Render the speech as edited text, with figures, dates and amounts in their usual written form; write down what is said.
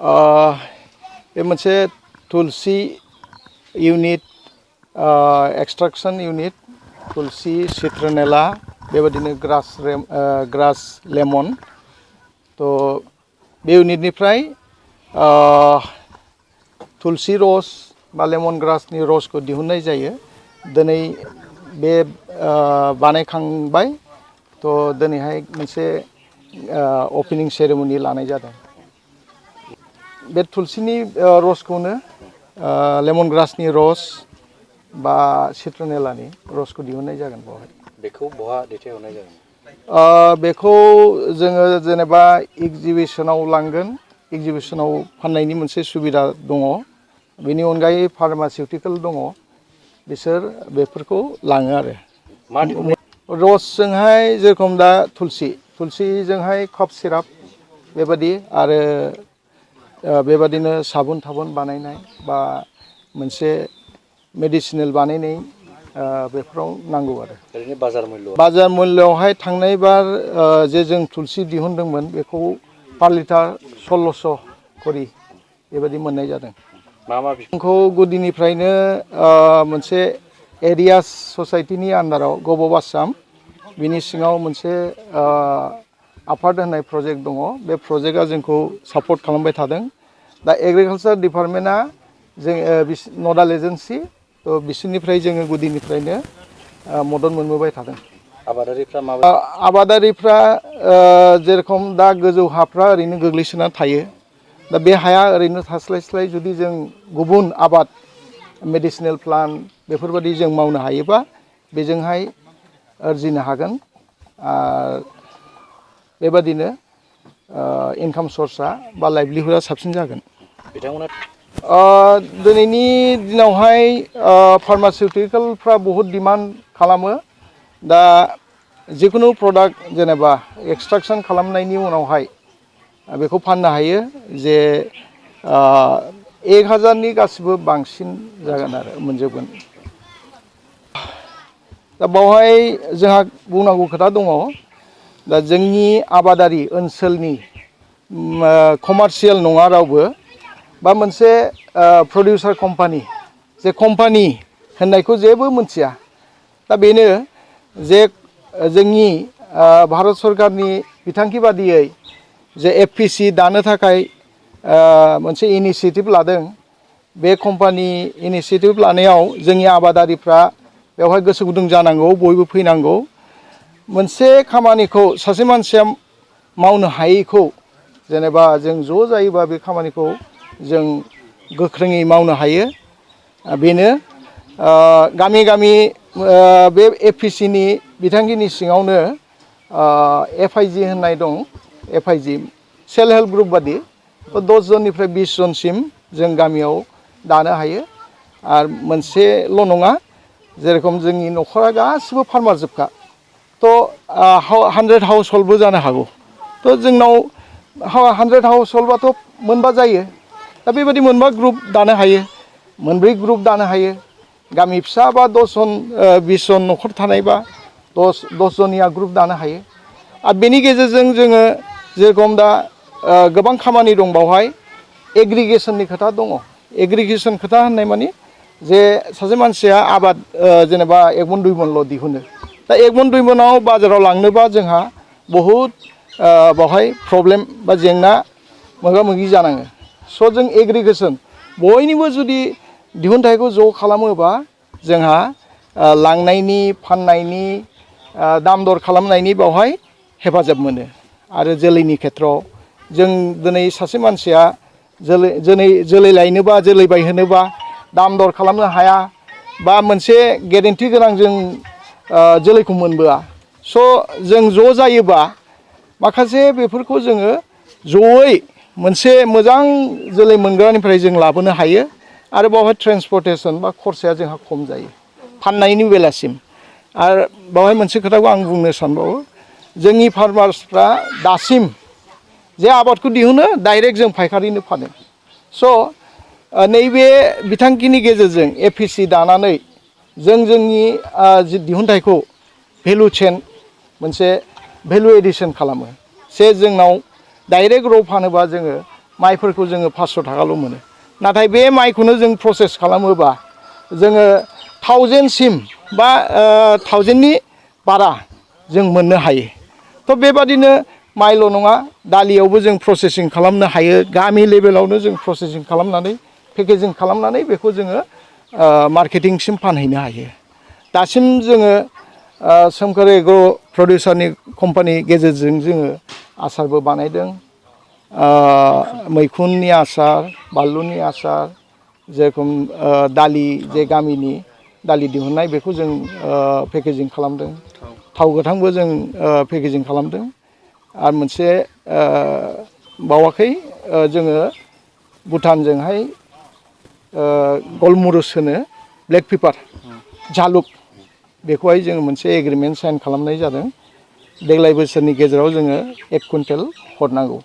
बे मोनसे तुलसी unit extraction unit तुलसी सिट्रनेला बेबादिनो ग्रास लेमन तो बे यूनिटनिफ्राय तुलसी रस बा लेमन ग्रासनि रसखौ दिहुननाय जायो दिनै बे बानायखांबाय तो दिनैहाय मोनसे ओपनिंग सेरेमनी लानाय जादों बे तुलसीनि रसखौनो लेमन ग्रासनि रस बा सिट्रनेलानि रसखौ दिहुननाय जागोन बेवहाय बेखौ बहा दैथायहरनाय जागोन बेखौ जोङो जेनेबा एग्जिबिशनाव लांगोन एग्जिबिशनाव फाननायनि मोनसे सुबिदा दङ बेनि अनगायै फार्मासिउटिकेल दङ बिसोर बेफोरखौ लाङो आरो रसजोंहाय जेरखम दा तुलसीजोंहाय कफ सिराप बेबादि आरो बेबादिनो साबुन थाबुन बानायनाय बा मोनसे मेडिसिनेल बानायनाय बेफोराव नांगौ आरो ओरैनो बाजार मुल्यआवहाय थांनाय बार जे जों तुलसी दिहुनदोंमोन बेखौ पार लिटार 1600 करि बेबादि मोननाय जादों बिफांखौ गुदिनिफ्रायनो मोनसे एरियास ससाइटिनि आन्डाराव गभ आसाम बिनि सिङाव मोनसे आफाद होननाय प्रजेक्ट दङ बे प्रजेक्टआ जोंखौ सापर्ट खालामबाय थादों दा एग्रिकालचार डिपार्टमेन्टआ जों नडाल एजेन्सि तो बिसोरनिफ्राय जोङो गुदिनिफ्रायनो मदद मोनबोबाय थादों आबादारिफ्रा जेरखम दा गोजौ हाफ्रा ओरैनो गोग्लैसोना थायो दा बे हाया ओरैनो थास्लायस्लाय जुदि जों गुबुन आबाद मेडिसिनेल प्लान्ट बेफोरबादि जों मावनो हायोबा बेजोंहाय आरजिनो हागोन बेबादिनो इनकाम सर्सआ बा लाइभलिहुडआ साबसिन जागोन दिनैनि दिनावहाय फार्मासिउटिकेलफ्रा बहुत डिमान्ड खालामो दा जिकुनु प्रडाक्ट जेनेबा एक्सट्राक्शन खालामनायनि उनावहाय बेखौ फाननो हायो जे 1000नि गासिबो बांसिन जागोन आरो मोनजोबगोन दा बावहाय जोंहा बुंनांगौ खोथा दङ दा जोंनि आबादारि ओनसोलनि कमार्शियेल नङा रावबो बा मोनसे प्रडिउसार कम्पानि जे कम्पानि होननायखौ जेबो मोनथिया दा बेनो जे जोंनि भारत सरकारनि बिथांखि बादियै जे एफपिसि दानो थाखाय मोनसे इनिशिएटिभ लादों बे कम्पानि इनिशिएटिभ लानायाव जोंनि आबादारिफ्रा बेवहाय गोसो गुदुं जानांगौ बयबो फैनांगौ मोनसे खामानिखौ सासे मानसिया मावनो हायैखौ जेनेबा जों ज' जायोबा बे खामानिखौ जों गोख्रोङै मावनो हायो बेनो गामि गामि बे एफपिसिनि बिथांखिनि सिङावनो एफआइजि होननाय दं एफआइजि सेल्फ हेल्प ग्रुप बादि 10 जननिफ्राय 20 जनसिम जों गामियाव दानो हायो आरो मोनसेल' नङा जेरखम जोंनि न'खरा गासिबो फार्मार जोबखा तो 100 हाउस हल्डबो जानो हागौ तो जोंनाव 100 हाउस हल्डबाथ' मोनबा जायो दा बेबायदि मोनबा ग्रुप दानो हायो मोनब्रै ग्रुप दानो हायो गामि फिसा बा 10 जन 20 जन न'खर थानायबा 10 जनिया ग्रुप दानो हायो आरो बेनि गेजेरजों जोङो जेरखम दा गोबां खामानि दं बावहाय एग्रिगेशननि खोथा दङ एग्रिगेशन खोथा होननाय माने जे सासे मानसिया आबाद जेनेबा 1 मन 2 मनल' दिहुनो दा 1 मन 2 मनाव बाजाराव लांनोबा जोंहा बहुद बावहाय प्रब्लेम बा जेंना मोगा मोगि जानाङो स' जों एग्रिगेशन बयनिबो जुदि दिहुनथाइखौ ज' खालामोबा जोंहा लांनायनि फाननायनि दाम दर खालामनायनि बावहाय हेफाजाब मोनो आरो जोलैनि खेथ्रआव जों दिनै सासे मानसिया जोलै लायनोबा जोलै बायहोनोबा दाम दर खालामनो हाया बा मोनसे गेरेन्टि गोनां जों जोलैखौ मोनबोआ स' जों ज' जायोबा माखासे बेफोरखौ जोङो जयै मोनसे मोजां जोलै मोनग्रानिफ्राय जों लाबोनो हायो आरो बावहाय ट्रेन्सपर्टेशन बा खरसाया जोंहा खम जायो फाननायनि बेलासिम आरो बावहाय मोनसे खोथाखौ आं बुंनो सानबावो जोंनि फार्मार्सफ्रा दासिम जे आबादखौ दिहुनो डाइरेक्ट जों फायखारिनो फानो स' नैबे बिथांखिनि गेजेरजों एफपिसि दानानै जोंनि दिहुनथाइखौ भेलु चेन मोनसे भेलु एडिशन खालामो से जोंनाव डाइरेक्ट र' फानोबा जोङो माइफोरखौ जोङो 500 थाखाल' मोनो नाथाय बे माइखौनो जों प्रसेस खालामोबा जोङो 1000सिम बा 1000नि बारा जों मोननो हायो थ' बेबादिनो माइल' नङा दालियावबो जों प्रसेसिं खालामनो हायो गामि लेभेलावनो जों प्रसेसिं खालामनानै पेकेजिं खालामनानै बेखौ जोङो मार्केटिंसिम फानहैनो हायो दासिम जोङो सोमखोर एग्र प्रडिउसारनि कम्पानि गेजेरजों जोङो आसारबो बानायदों मैखुननि आसार बानलुनि आसार जेरखम दालि जे गामिनि दालि दिहुननाय बेखौ जों पेकेजिं खालामदों थाव गोथांबो जों पेकेजिं खालामदों आरो मोनसे बावाखै जोङो भुटानजोंहाय गलमुरुस होनो ब्लेक पेपार जालुक बेखौहाय जोङो मोनसे एग्रिमेन्ट साइन खालामनाय जादों देग्लाय बोसोरनि गेजेराव जोङो 1 कुइन्टेल हरनांगौ